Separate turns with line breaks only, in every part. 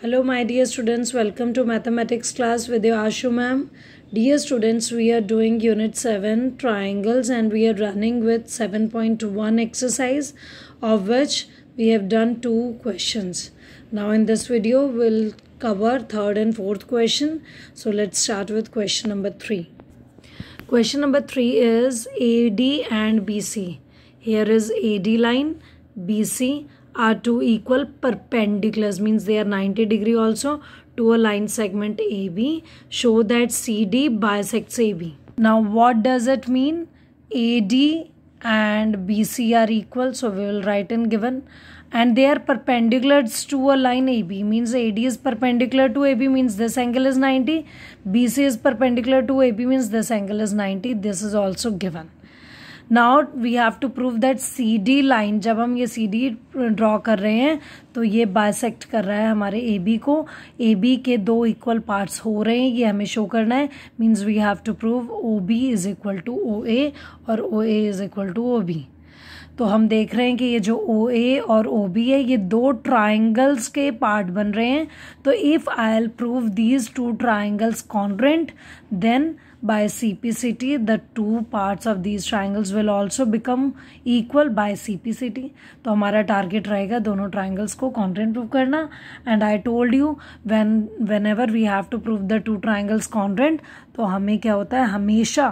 Hello my dear students, welcome to mathematics class with your Ashu ma'am. Dear students, we are doing unit 7 triangles and we are running with 7.1 exercise, of which we have done 2 questions. Now in this video we'll cover third and fourth question. So let's start with question number 3. Question number 3 is AD and BC. Here is AD line, BC are two equal perpendiculars, means they are 90 degree also to a line segment AB. Show that CD bisects AB. Now what does it mean? AD and BC are equal, so we will write in given, and they are perpendicular to a line AB, means AD is perpendicular to AB, means this angle is 90. BC is perpendicular to AB, means this angle is 90. This is also given. Now we have to prove that CD line, जब हम ये CD draw कर रहे हैं तो ये bisect कर रहा है हमारे AB को. AB के दो इक्वल पार्ट्स हो रहे हैं, ये हमें शो करना है. Means we have to prove OB is equal to OA और OA is equal to OB. तो हम देख रहे हैं कि ये जो OA और OB है ये दो ट्राइंगल्स के पार्ट बन रहे हैं. तो if I will prove these two triangles congruent, then by CPCT the two parts of these triangles will also become equal by CPCT. तो हमारा टारगेट रहेगा दोनों ट्राइंगल्स को कॉन्ग्रुएंट प्रूव करना. And I told you whenever we have to prove the two triangles congruent, तो हमें क्या होता है, हमेशा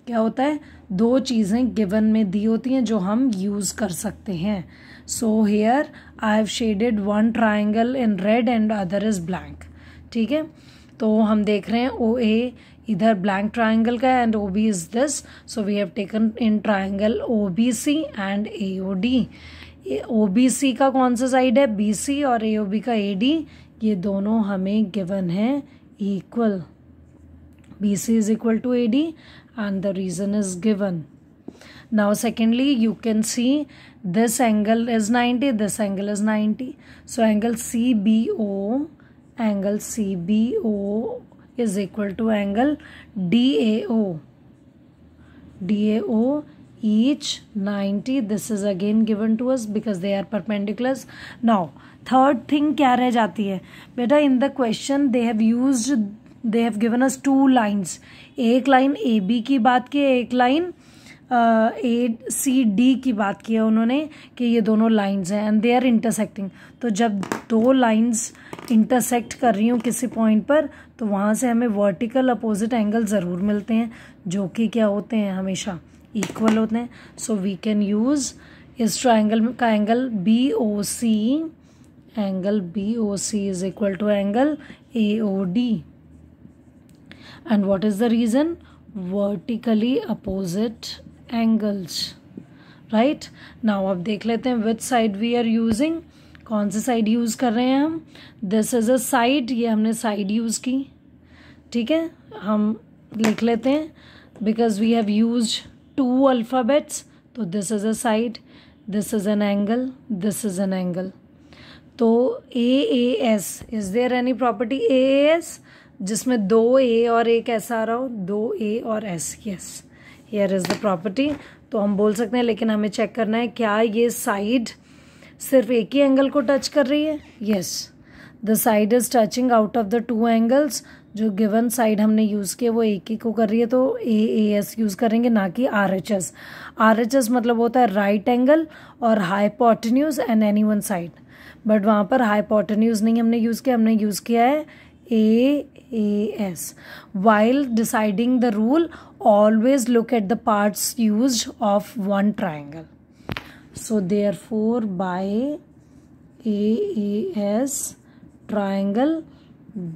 क्या होता है, दो चीज़ें गिवन में दी होती हैं जो हम यूज़ कर सकते हैं. So here I have shaded one triangle in red and other is blank. ठीक है, तो हम देख रहे हैं OA इधर ब्लैंक ट्राइंगल का है and OB is this. So we have taken in triangle OBC and AOD. OBC का कौन सा साइड है, BC, और AOB का AD. ये दोनों हमें गिवन है equal. BC is equal to AD and the reason is given. Now secondly, you can see this angle is 90, this angle is 90. So angle CBO is equal to angle DAO. DAO each 90. This is again given to us because they are perpendiculars. Now third thing क्या रह जाती है बेटा, in the question they have given us two lines. एक line AB की बात की है, एक लाइन ACD की बात की है उन्होंने कि ये दोनों लाइंस हैं एंड दे आर इंटरसेक्टिंग. तो जब दो लाइंस इंटरसेक्ट कर रही हूँ किसी पॉइंट पर, तो वहाँ से हमें वर्टिकल अपोजिट एंगल ज़रूर मिलते हैं जो कि क्या होते हैं, हमेशा इक्वल होते हैं. सो वी कैन यूज़ इस ट्राइंगल का angle BOC. Angle BOC is equal to angle AOD. And what is the reason? Vertically opposite angles. Right? Now अब देख लेते हैं which side we are using. कौन सी साइड यूज कर रहे हैं हम. This is a side. ये हमने साइड यूज की. ठीक है, हम लिख लेते हैं because we have used two alphabets. तो this is a side, this is an angle, this is an angle. तो AAS, is there any property AAS जिसमें दो A और एक S आ रहा हो, दो A और S. Yes, here is the property. तो हम बोल सकते हैं, लेकिन हमें चेक करना है क्या ये साइड सिर्फ एक ही एंगल को टच कर रही है. Yes, the side is touching out of the two angles. जो गिवन साइड हमने यूज़ किया वो एक ही को कर रही है, तो AAS यूज़ करेंगे, ना कि RHS. RHS मतलब होता है राइट एंगल और hypotenuse and any one side. But वहाँ पर हाइपोटेन्यूज नहीं हमने यूज़ किया, हमने यूज़ किया है AAS. While deciding the rule, always look at the parts used of one triangle. So therefore by AAS, triangle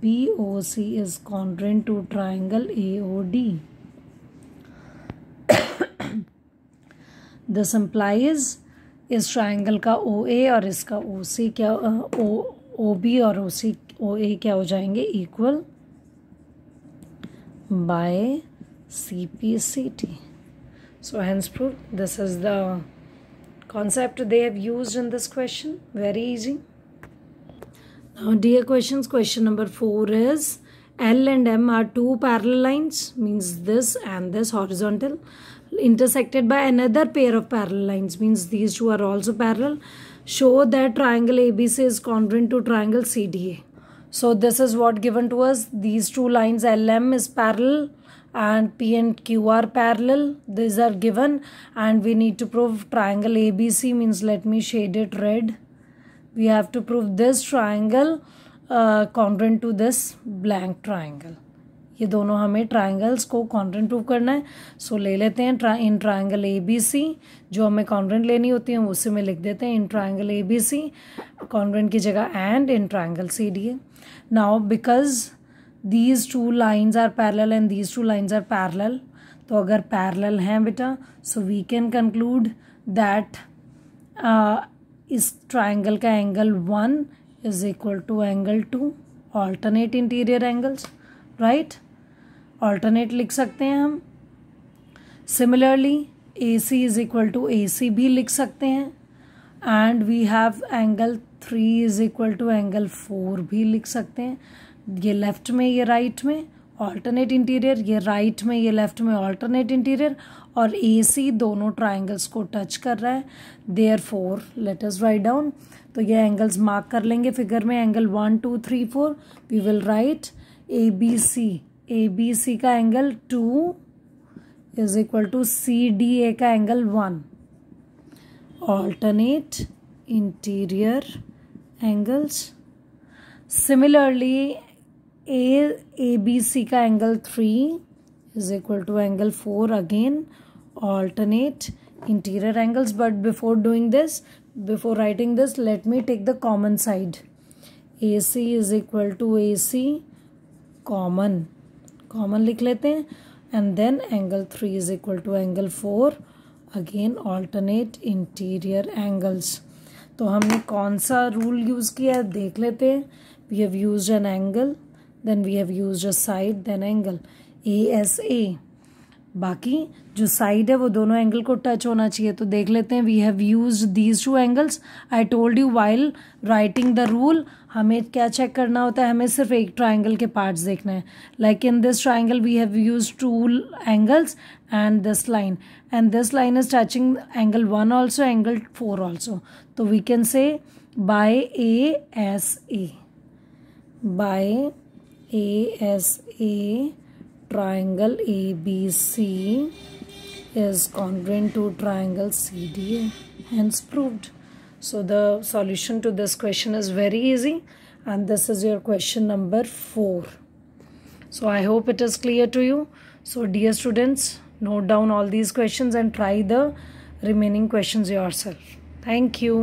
BOC is congruent to triangle AOD. This implies इस triangle का OA और इसका OC क्या OB और OA क्या हो जाएंगे, equal bye CPCT. So hence proof. This is the concept they have used in this question. Very easy. Now dear questions, question number 4 is L and M are two parallel lines, means this and this horizontal, intersected by another pair of parallel lines, means these two are also parallel. Show that triangle ABC is congruent to triangle CDA. So this is what given to us. These two lines LM is parallel and P and Q are parallel. These are given and we need to prove triangle ABC, means let me shade it red. We have to prove this triangle congruent to this blank triangle. ये दोनों हमें triangles को congruent prove करना है. सो ले लेते हैं in triangle ABC, जो हमें कॉन्ग्रेंट लेनी होती है उसे में लिख देते हैं इन ट्राइंगल ABC, कॉन्ग्रेंट की जगह and in triangle CDA. Now because these two lines are parallel and these two lines are parallel, तो अगर पैरेलल हैं बेटा so we can conclude that इस ट्राइंगल का angle 1 is equal to angle 2, alternate interior angles, right. Alternate लिख सकते हैं हम. Similarly AC is equal to AC भी लिख सकते हैं and we have angle 3 is equal to angle 4 भी लिख सकते हैं. ये लेफ्ट में ये राइट में ऑल्टरनेट इंटीरियर, ये राइट में ये लेफ्ट में ऑल्टरनेट इंटीरियर, और AC दोनों ट्राइंगल्स को टच कर रहा है. Therefore let us write down. तो ये एंगल्स मार्क कर लेंगे फिगर में. Angle 1 2 3 4 we will write ABC का angle 2 is equal to CDA का angle 1. Alternate interior angles. Similarly ABC का angle 3 is equal to angle 4, again alternate interior angles. But before doing this, before writing this, let me take the common side. AC is equal to AC common लिख लेते हैं and then angle 3 is equal to angle 4, again alternate interior angles. तो हमने कौन सा rule use किया है देख लेते हैं. We have used an angle, then we have used a side, then angle ASA. बाकी जो साइड है वो दोनों एंगल को टच होना चाहिए. तो देख लेते हैं. We have used these two angles. I told you while writing the rule हमें क्या चेक करना होता है, हमें सिर्फ एक ट्राइंगल के पार्ट्स देखना है. Like in this triangle we have used 2 angles and this line is touching angle 1 also, angle 4 also. तो we can say by ASA triangle ABC is congruent to triangle CDA, hence proved. So the solution to this question is very easy and this is your question number 4. So I hope it is clear to you. So dear students, note down all these questions and try the remaining questions yourself. Thank you.